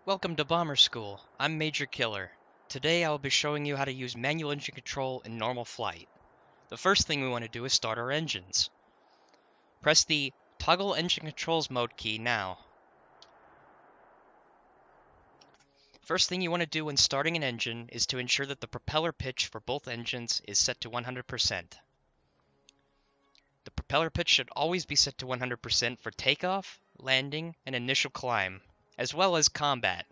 Welcome to Bomber School. I'm Major Killer. Today I will be showing you how to use manual engine control in normal flight. The first thing we want to do is start our engines. Press the Toggle Engine Controls Mode key now. First thing you want to do when starting an engine is to ensure that the propeller pitch for both engines is set to 100%. The propeller pitch should always be set to 100% for takeoff, landing, and initial climb, as well as combat.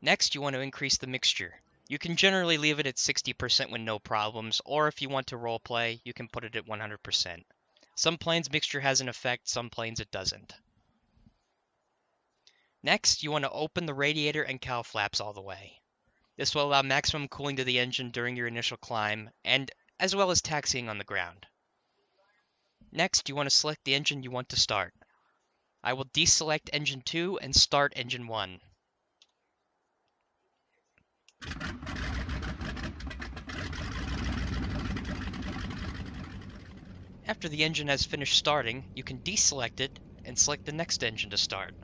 Next, you want to increase the mixture. You can generally leave it at 60% with no problems, or if you want to roleplay, you can put it at 100%. Some planes mixture has an effect, some planes it doesn't. Next, you want to open the radiator and cowl flaps all the way. This will allow maximum cooling to the engine during your initial climb, and as well as taxiing on the ground. Next, you want to select the engine you want to start. I will deselect engine 2 and start engine 1. After the engine has finished starting, you can deselect it and select the next engine to start.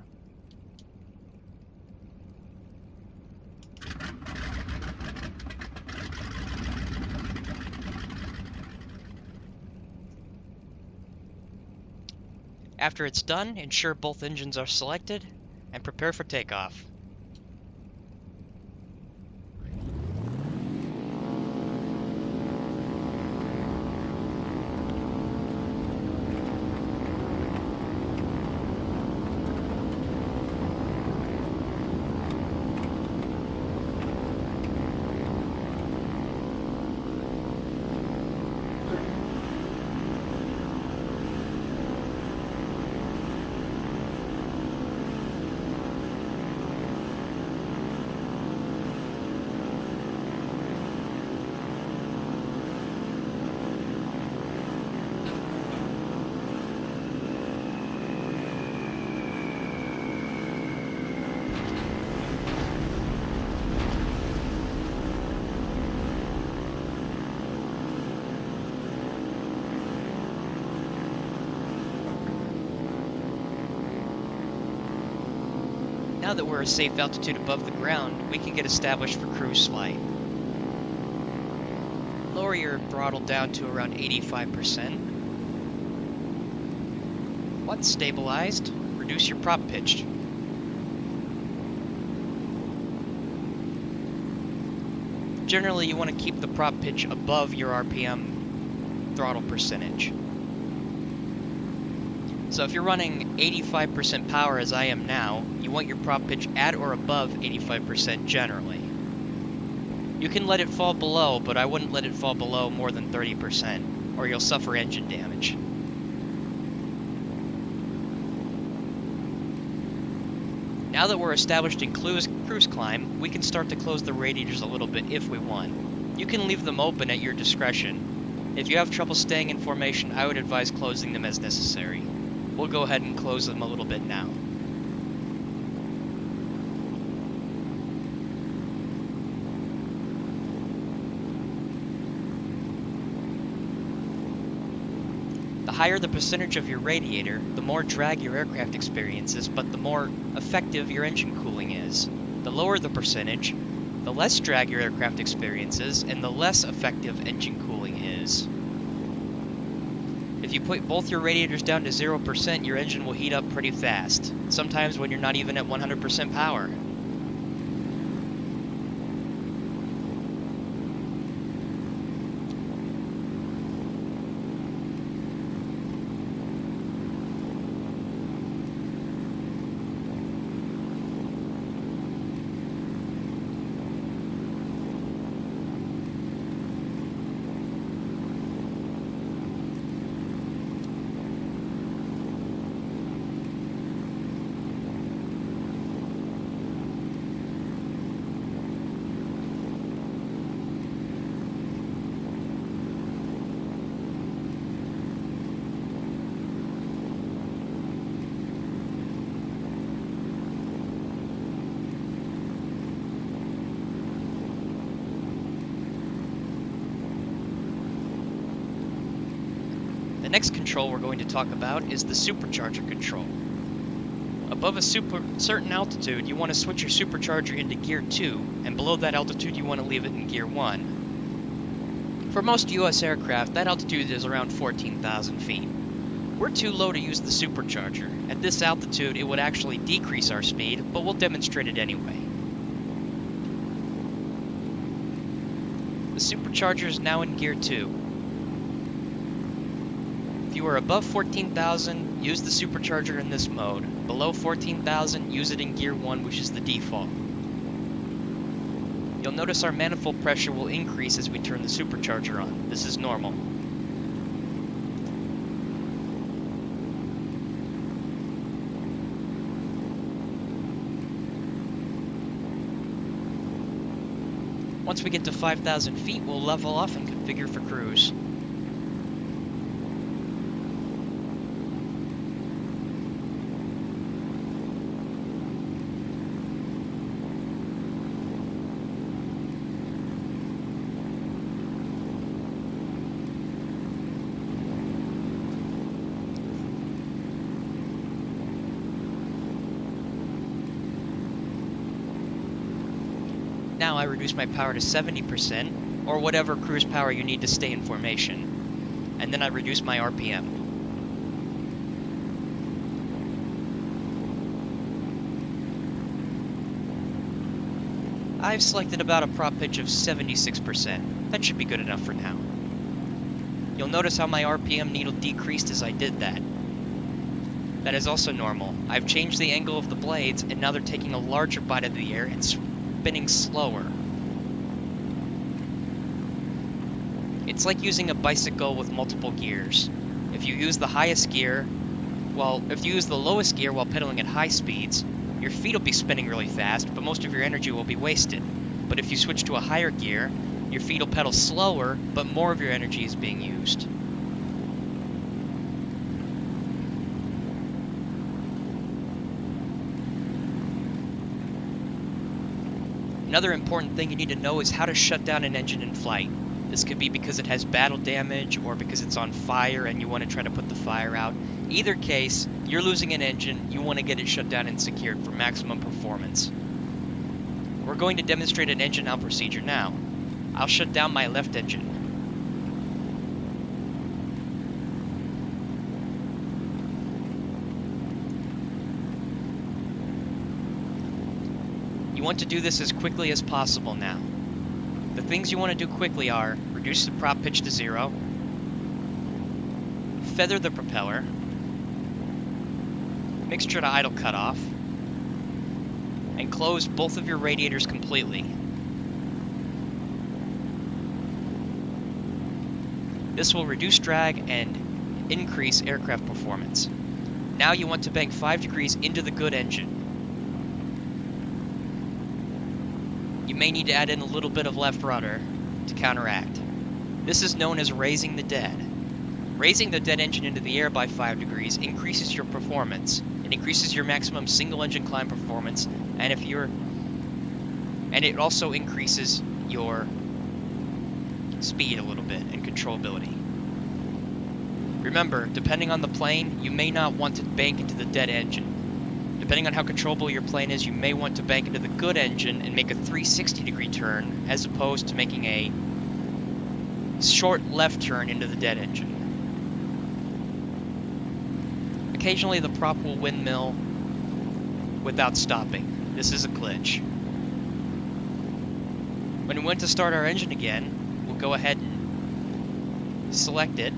After it's done, ensure both engines are selected and prepare for takeoff. Now that we're a safe altitude above the ground, we can get established for cruise flight. Lower your throttle down to around 85%. Once stabilized, reduce your prop pitch. Generally, you want to keep the prop pitch above your RPM throttle percentage. So if you're running 85% power as I am now, you want your prop pitch at or above 85% generally. You can let it fall below, but I wouldn't let it fall below more than 30%, or you'll suffer engine damage. Now that we're established in cruise climb, we can start to close the radiators a little bit if we want. You can leave them open at your discretion. If you have trouble staying in formation, I would advise closing them as necessary. We'll go ahead and close them a little bit now. The higher the percentage of your radiator, the more drag your aircraft experiences, but the more effective your engine cooling is. The lower the percentage, the less drag your aircraft experiences, and the less effective engine cooling is. If you put both your radiators down to 0%, your engine will heat up pretty fast, sometimes when you're not even at 100% power. The next control we're going to talk about is the supercharger control. Above a certain altitude, you want to switch your supercharger into Gear 2, and below that altitude you want to leave it in Gear 1. For most US aircraft, that altitude is around 14,000 feet. We're too low to use the supercharger. At this altitude, it would actually decrease our speed, but we'll demonstrate it anyway. The supercharger is now in Gear 2. If you are above 14,000, use the supercharger in this mode. Below 14,000, use it in Gear 1, which is the default. You'll notice our manifold pressure will increase as we turn the supercharger on. This is normal. Once we get to 5,000 feet, we'll level off and configure for cruise. Now I reduce my power to 70%, or whatever cruise power you need to stay in formation, and then I reduce my RPM. I've selected about a prop pitch of 76%. That should be good enough for now. You'll notice how my RPM needle decreased as I did that. That is also normal. I've changed the angle of the blades, and now they're taking a larger bite of the air and spinning slower. It's like using a bicycle with multiple gears. If you use the lowest gear while pedaling at high speeds, your feet will be spinning really fast, but most of your energy will be wasted. But if you switch to a higher gear, your feet will pedal slower, but more of your energy is being used. Another important thing you need to know is how to shut down an engine in flight. This could be because it has battle damage or because it's on fire and you want to try to put the fire out. Either case, you're losing an engine, you want to get it shut down and secured for maximum performance. We're going to demonstrate an engine out procedure now. I'll shut down my left engine. You want to do this as quickly as possible now. The things you want to do quickly are reduce the prop pitch to 0, feather the propeller, mixture to idle cutoff, and close both of your radiators completely. This will reduce drag and increase aircraft performance. Now you want to bank 5 degrees into the good engine. You may need to add in a little bit of left rudder to counteract. This is known as raising the dead. Raising the dead engine into the air by 5 degrees increases your performance. It increases your maximum single engine climb performance, and it also increases your speed a little bit and controllability. Remember, depending on the plane, you may not want to bank into the dead engine. Depending on how controllable your plane is, you may want to bank into the good engine and make a 360-degree turn, as opposed to making a short left turn into the dead engine. Occasionally the prop will windmill without stopping. This is a glitch. When we want to start our engine again, we'll go ahead and select it.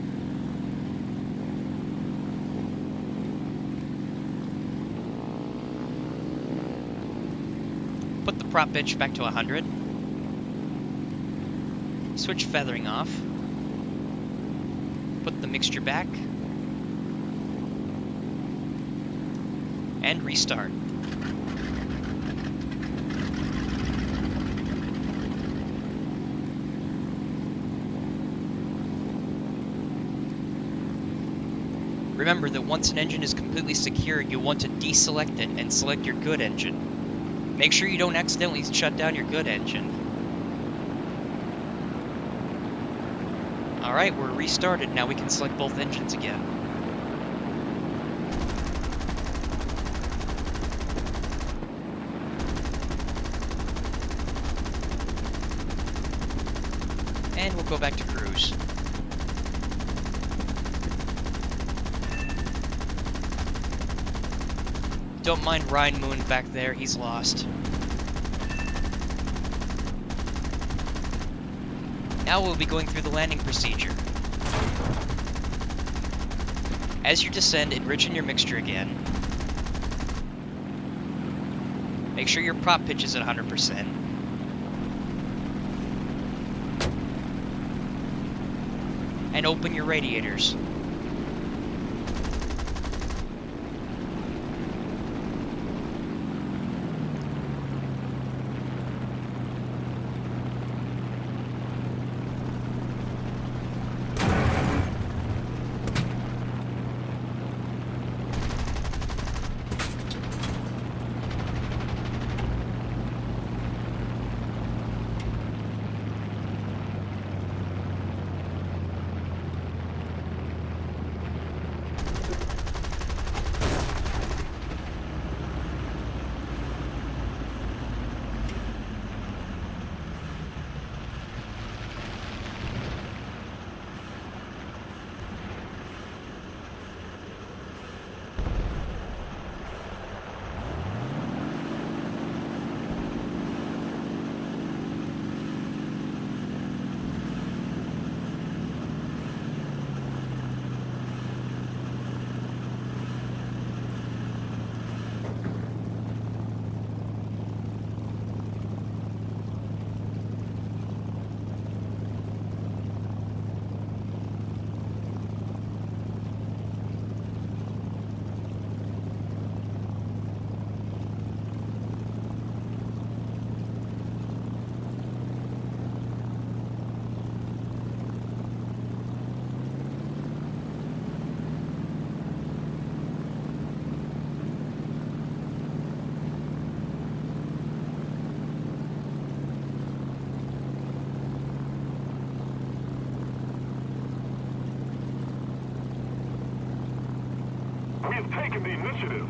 Put the prop pitch back to 100. Switch feathering off. Put the mixture back. And restart. Remember that once an engine is completely secured, you'll want to deselect it and select your good engine. Make sure you don't accidentally shut down your good engine. Alright, we're restarted. Now we can select both engines again. And we'll go back to cruise. Don't mind Ryan Moon back there, he's lost. Now we'll be going through the landing procedure. As you descend, enrich in your mixture again. Make sure your prop pitch is at 100%. And open your radiators. We have taken the initiative.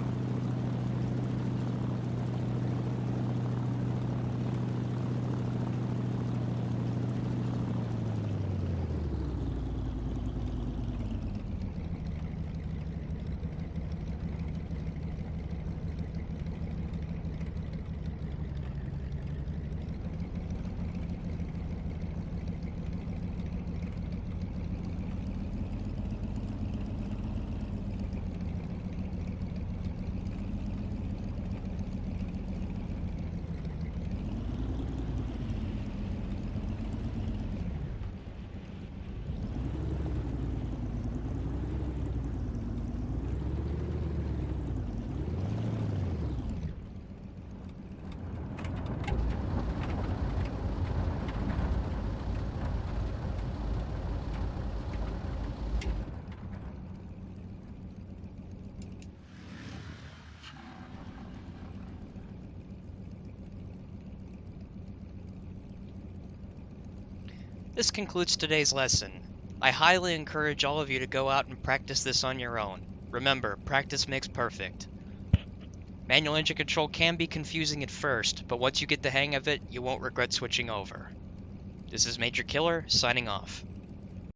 This concludes today's lesson. I highly encourage all of you to go out and practice this on your own. Remember, practice makes perfect. Manual engine control can be confusing at first, but once you get the hang of it, you won't regret switching over. This is Major Killer, signing off.